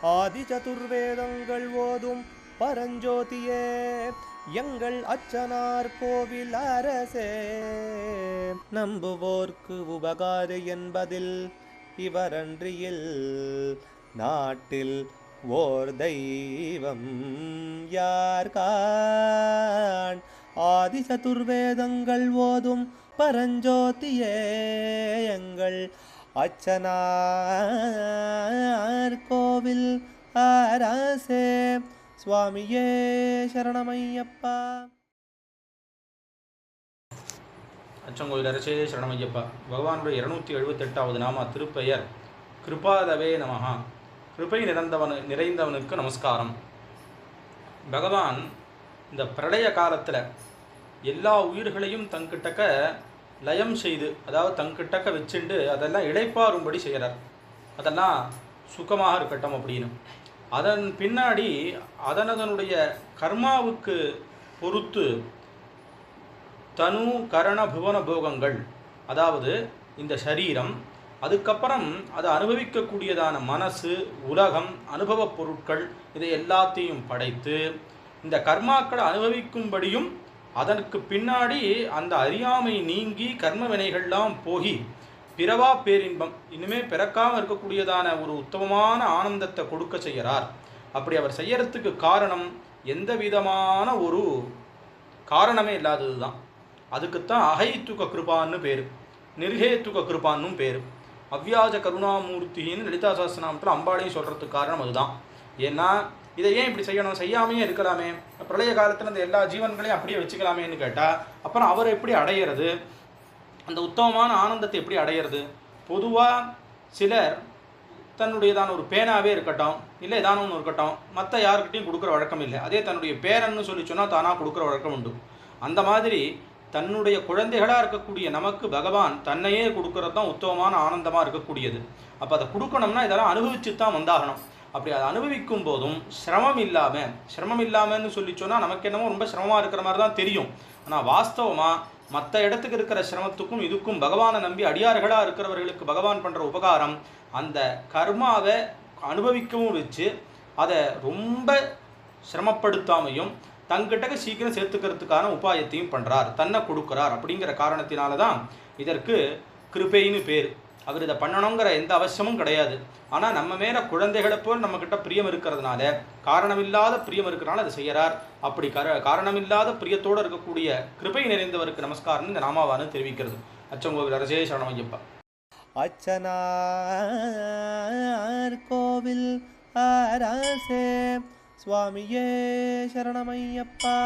ஆதி சதுர்வேதங்கள் ஓதும் பரஞ்சோதியே எங்கள் அச்சனார் கோவில் அரசே. நம்புவோர்க்கு உபகாரி என்பதில் இவரன்றியில் நாட்டில் ஓர் தெய்வம் யார்கான். ஆதி சதுர்வேதங்கள் ஓதும் பரஞ்சோதியே எங்கள் அச்சனார் கோவில் அரசே. சுவாமியே சரணமையப்பா. அச்சங்கோயில் அரசே சரணமையப்பா. பகவானுடைய 278வது நாம திருப்பெயர் கிருபாதவே நமஹா. கிருபை நிறைந்தவனுக்கு நமஸ்காரம். பகவான் இந்த பிரளய காலத்தில் எல்லா உயிர்களையும் தங்கிட்டக்க லயம் செய்து, அதாவது தங்கிட்டக்க வச்சுண்டு அதெல்லாம் இளைப்பாறும்படி செய்கிறார். அதெல்லாம் சுகமாக இருக்கட்டும் அப்படின்னு. அதன் பின்னாடி அதனுடைய கர்மாவுக்கு பொறுத்து தனு கரண புவன போகங்கள், அதாவது இந்த சரீரம், அதுக்கப்புறம் அதை அனுபவிக்கக்கூடியதான மனசு, உலகம், அனுபவப் பொருட்கள், இதை எல்லாத்தையும் படைத்து இந்த கர்மாக்களை அனுபவிக்கும்படியும் அதற்கு பின்னாடி அந்த அறியாமை நீங்கி கர்ம வினைகள்லாம் போகி பிறவா பேரின்பம், இனிமே பிறக்காமல் இருக்கக்கூடியதான ஒரு உத்தமமான ஆனந்தத்தை கொடுக்க செய்கிறார். அப்படி அவர் செய்யறதுக்கு காரணம் எந்த விதமான ஒரு காரணமே இல்லாதது தான். அதுக்குத்தான் அஹைத்துக கிருபான்னு பேர், நிர்ஹேத்துக கிருபான்னும் பேர். அவ்வியாஜ கருணாமூர்த்தின்னு லலிதா சஹஸ்ரநாமத்தில் அம்பாளையும் சொல்கிறதுக்கு காரணம் அதுதான். ஏன்னா இதை ஏன் இப்படி செய்யணும், செய்யாமையே இருக்கலாமே, பிரளய காலத்தில் அந்த எல்லா ஜீவன்களையும் அப்படியே வச்சுக்கலாமேன்னு கேட்டால், அப்புறம் அவரை எப்படி அடையிறது, அந்த உத்தமமான ஆனந்தத்தை எப்படி அடையிறது? பொதுவாக சிலர் தன்னுடையதான ஒரு பேனாவே இருக்கட்டும், இல்லை ஏதான ஒன்று இருக்கட்டும், மற்ற யாருக்கிட்டையும் கொடுக்குற வழக்கம் இல்லை. அதே தன்னுடைய பேரன்னு சொல்லி சொன்னால் தானாக கொடுக்குற வழக்கம் உண்டு. அந்த மாதிரி தன்னுடைய குழந்தைகளாக இருக்கக்கூடிய நமக்கு பகவான் தன்னையே கொடுக்கறது தான் உத்தமமான ஆனந்தமாக இருக்கக்கூடியது. அப்போ அதை கொடுக்கணும்னா இதெல்லாம் அனுபவிச்சு தான் வந்தாகணும். அப்படி அதை அனுபவிக்கும் போதும் சிரமம் இல்லாமன்னு சொல்லி சொன்னால் நமக்கு என்னமோ ரொம்ப சிரமமாக இருக்கிற மாதிரி தான் தெரியும். ஆனால் வாஸ்தவமாக மற்ற இடத்துக்கு இருக்கிற சிரமத்துக்கும் இதுக்கும் பகவானை நம்பி அடியார்களாக இருக்கிறவர்களுக்கு பகவான் பண்ணுற உபகாரம், அந்த கர்மாவை அனுபவிக்கவும் வச்சு அதை ரொம்ப சிரமப்படுத்தாமையும் தங்கிட்ட சீக்கிரம் சேர்த்துக்கிறதுக்கான உபாயத்தையும் பண்ணுறார், தன்னை கொடுக்குறார். அப்படிங்கிற காரணத்தினால தான் இதற்கு கிருபைன்னு பேர். அவர் இதை பண்ணணுங்கிற எந்த அவசியமும் கிடையாது. ஆனால் நம்ம மேலே குழந்தைகளை போல் நம்மக்கிட்ட பிரியம் இருக்கிறதுனால, காரணமில்லாத பிரியம் இருக்கிறனால அதை செய்கிறார். அப்படி காரணமில்லாத பிரியத்தோடு இருக்கக்கூடிய கிருபை நிறைந்தவருக்கு நமஸ்காரம் இந்த நாமாவானு தெரிவிக்கிறது. அச்சங்கோவில் அரசே சரணமையப்பா. அச்சனார் கோவில் அரசே. சுவாமியே சரணமையப்பா.